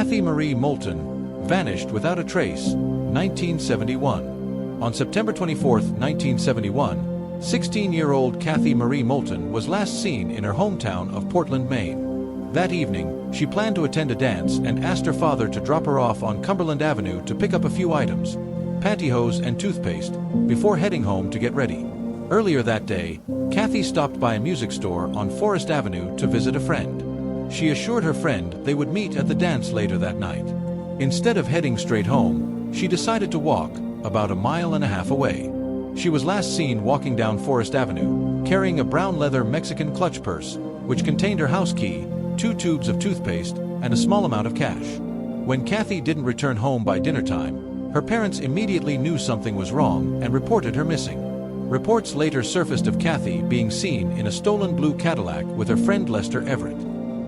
Kathy Marie Moulton vanished without a trace, 1971. On September 24, 1971, 16-year-old Kathy Marie Moulton was last seen in her hometown of Portland, Maine. That evening, she planned to attend a dance and asked her father to drop her off on Cumberland Avenue to pick up a few items, pantyhose and toothpaste, before heading home to get ready. Earlier that day, Kathy stopped by a music store on Forest Avenue to visit a friend. She assured her friend they would meet at the dance later that night. Instead of heading straight home, she decided to walk about a mile and a half away. She was last seen walking down Forest Avenue, carrying a brown leather Mexican clutch purse, which contained her house key, 2 tubes of toothpaste, and a small amount of cash. When Kathy didn't return home by dinner time, her parents immediately knew something was wrong and reported her missing. Reports later surfaced of Kathy being seen in a stolen blue Cadillac with her friend Lester Everett.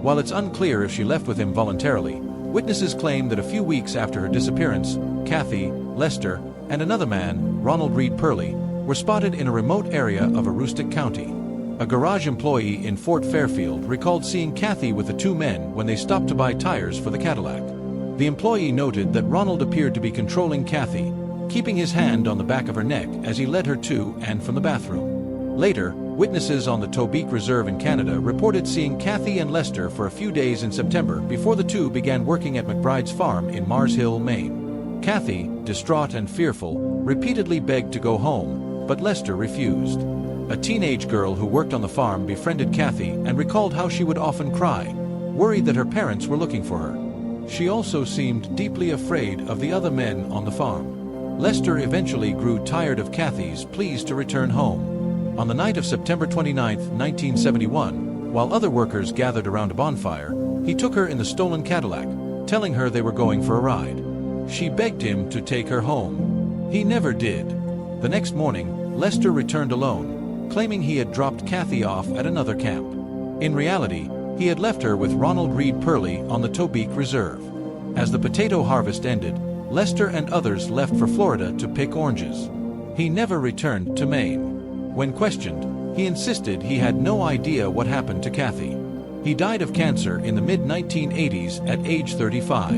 While it's unclear if she left with him voluntarily, witnesses claim that a few weeks after her disappearance, Kathy, Lester, and another man, Ronald Reed Purley, were spotted in a remote area of Aroostook County. A garage employee in Fort Fairfield recalled seeing Kathy with the 2 men when they stopped to buy tires for the Cadillac. The employee noted that Ronald appeared to be controlling Kathy, keeping his hand on the back of her neck as he led her to and from the bathroom. Later, witnesses on the Tobique Reserve in Canada reported seeing Kathy and Lester for a few days in September before the two began working at McBride's farm in Mars Hill, Maine. Kathy, distraught and fearful, repeatedly begged to go home, but Lester refused. A teenage girl who worked on the farm befriended Kathy and recalled how she would often cry, worried that her parents were looking for her. She also seemed deeply afraid of the other men on the farm. Lester eventually grew tired of Kathy's pleas to return home. On the night of September 29, 1971, while other workers gathered around a bonfire, he took her in the stolen Cadillac, telling her they were going for a ride. She begged him to take her home. He never did. The next morning, Lester returned alone, claiming he had dropped Kathy off at another camp. In reality, he had left her with Ronald Reed Purley on the Tobique Reserve. As the potato harvest ended, Lester and others left for Florida to pick oranges. He never returned to Maine. When questioned, he insisted he had no idea what happened to Kathy. He died of cancer in the mid-1980s at age 35.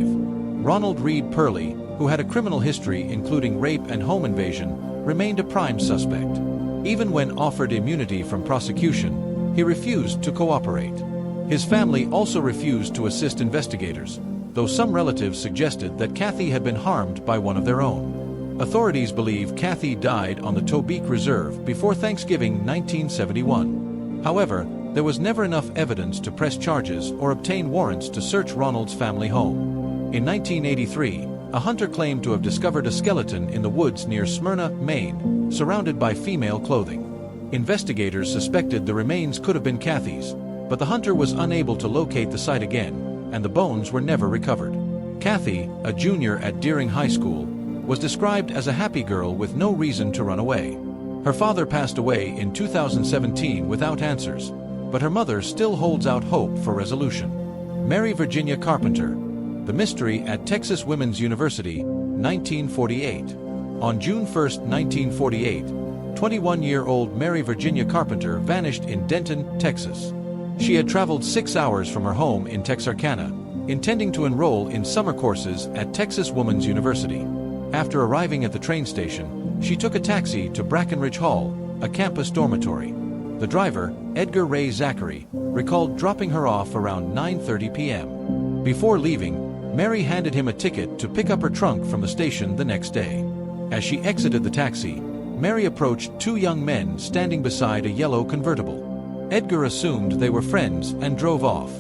Ronald Reed Purley, who had a criminal history including rape and home invasion, remained a prime suspect. Even when offered immunity from prosecution, he refused to cooperate. His family also refused to assist investigators, though some relatives suggested that Kathy had been harmed by one of their own. Authorities believe Kathy died on the Tobique Reserve before Thanksgiving 1971. However, there was never enough evidence to press charges or obtain warrants to search Ronald's family home. In 1983, a hunter claimed to have discovered a skeleton in the woods near Smyrna, Maine, surrounded by female clothing. Investigators suspected the remains could have been Kathy's, but the hunter was unable to locate the site again, and the bones were never recovered. Kathy, a junior at Deering High School, was described as a happy girl with no reason to run away. Her father passed away in 2017 without answers, but her mother still holds out hope for resolution. Mary Virginia Carpenter, The Mystery at Texas Women's University, 1948. On June 1, 1948, 21-year-old Mary Virginia Carpenter vanished in Denton, Texas. She had traveled 6 hours from her home in Texarkana, intending to enroll in summer courses at Texas Women's University. After arriving at the train station, she took a taxi to Brackenridge Hall, a campus dormitory. The driver, Edgar Ray Zachary, recalled dropping her off around 9:30 p.m. Before leaving, Mary handed him a ticket to pick up her trunk from the station the next day. As she exited the taxi, Mary approached 2 young men standing beside a yellow convertible. Edgar assumed they were friends and drove off.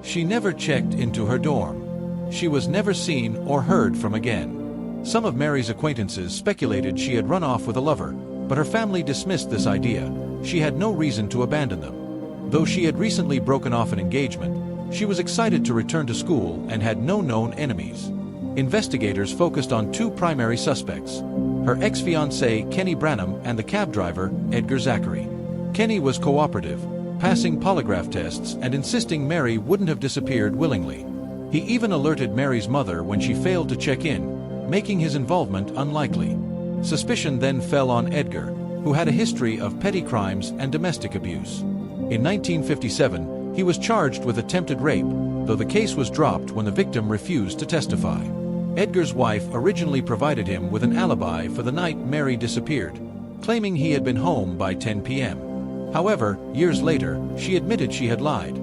She never checked into her dorm. She was never seen or heard from again. Some of Mary's acquaintances speculated she had run off with a lover, but her family dismissed this idea. She had no reason to abandon them. Though she had recently broken off an engagement, she was excited to return to school and had no known enemies. Investigators focused on 2 primary suspects: her ex-fiancé Kenny Branham and the cab driver, Edgar Zachary. Kenny was cooperative, passing polygraph tests and insisting Mary wouldn't have disappeared willingly. He even alerted Mary's mother when she failed to check in, making his involvement unlikely. Suspicion then fell on Edgar, who had a history of petty crimes and domestic abuse. In 1957, he was charged with attempted rape, though the case was dropped when the victim refused to testify. Edgar's wife originally provided him with an alibi for the night Mary disappeared, claiming he had been home by 10 p.m. However, years later, she admitted she had lied.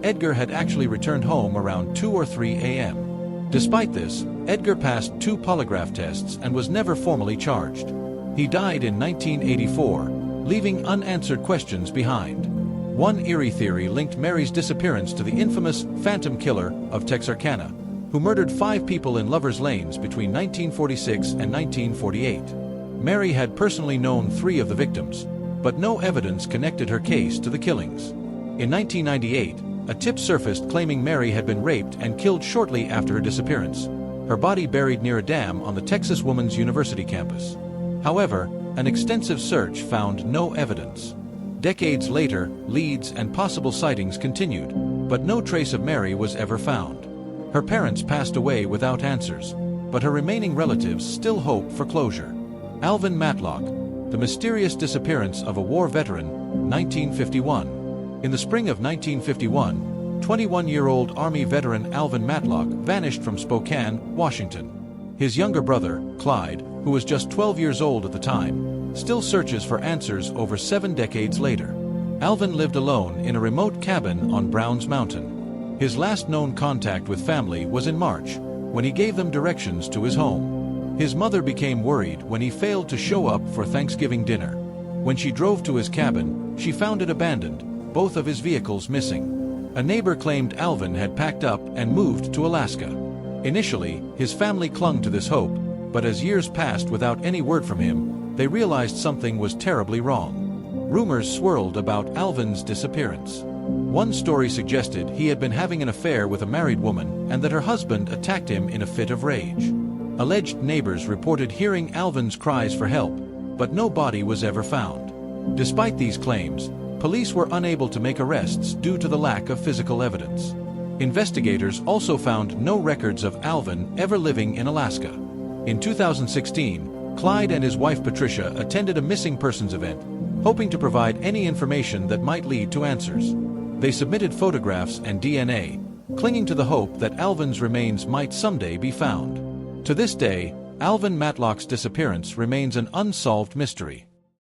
Edgar had actually returned home around 2 or 3 a.m. Despite this, Edgar passed 2 polygraph tests and was never formally charged. He died in 1984, leaving unanswered questions behind. One eerie theory linked Mary's disappearance to the infamous Phantom Killer of Texarkana, who murdered 5 people in Lovers' Lanes between 1946 and 1948. Mary had personally known 3 of the victims, but no evidence connected her case to the killings. In 1998, a tip surfaced claiming Mary had been raped and killed shortly after her disappearance, her body buried near a dam on the Texas Woman's University campus. However, an extensive search found no evidence. Decades later, leads and possible sightings continued, but no trace of Mary was ever found. Her parents passed away without answers, but her remaining relatives still hope for closure. Alvin Matlock, the mysterious disappearance of a war veteran, 1951. In the spring of 1951, 21-year-old Army veteran Alvin Matlock vanished from Spokane, Washington. His younger brother, Clyde, who was just 12 years old at the time, still searches for answers over 7 decades later. Alvin lived alone in a remote cabin on Browns Mountain. His last known contact with family was in March, when he gave them directions to his home. His mother became worried when he failed to show up for Thanksgiving dinner. When she drove to his cabin, she found it abandoned, both of his vehicles missing. A neighbor claimed Alvin had packed up and moved to Alaska. Initially, his family clung to this hope, but as years passed without any word from him, they realized something was terribly wrong. Rumors swirled about Alvin's disappearance. One story suggested he had been having an affair with a married woman and that her husband attacked him in a fit of rage. Alleged neighbors reported hearing Alvin's cries for help, but no body was ever found. Despite these claims, police were unable to make arrests due to the lack of physical evidence. Investigators also found no records of Alvin ever living in Alaska. In 2016, Clyde and his wife Patricia attended a missing persons event, hoping to provide any information that might lead to answers. They submitted photographs and DNA, clinging to the hope that Alvin's remains might someday be found. To this day, Alvin Matlock's disappearance remains an unsolved mystery.